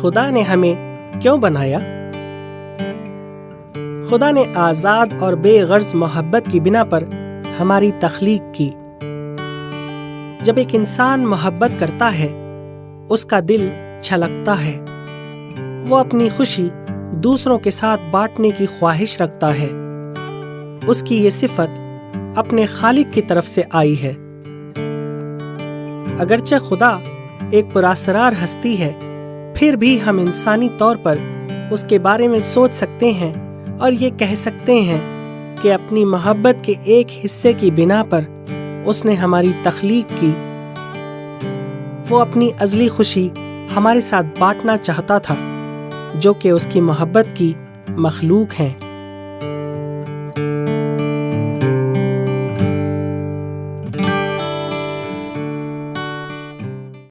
خدا نے ہمیں کیوں بنایا؟ خدا نے آزاد اور بے غرض محبت کی بنا پر ہماری تخلیق کی۔ جب ایک انسان محبت کرتا ہے، اس کا دل چھلکتا ہے۔ وہ اپنی خوشی دوسروں کے ساتھ بانٹنے کی خواہش رکھتا ہے۔ اس کی یہ صفت اپنے خالق کی طرف سے آئی ہے۔ اگرچہ خدا ایک پراسرار ہستی ہے، پھر بھی ہم انسانی طور پر اس کے بارے میں سوچ سکتے ہیں اور یہ کہہ سکتے ہیں کہ اپنی محبت کے ایک حصے کی بنا پر اس نے ہماری تخلیق کی۔ وہ اپنی ازلی خوشی ہمارے ساتھ بانٹنا چاہتا تھا، جو کہ اس کی محبت کی مخلوق ہیں۔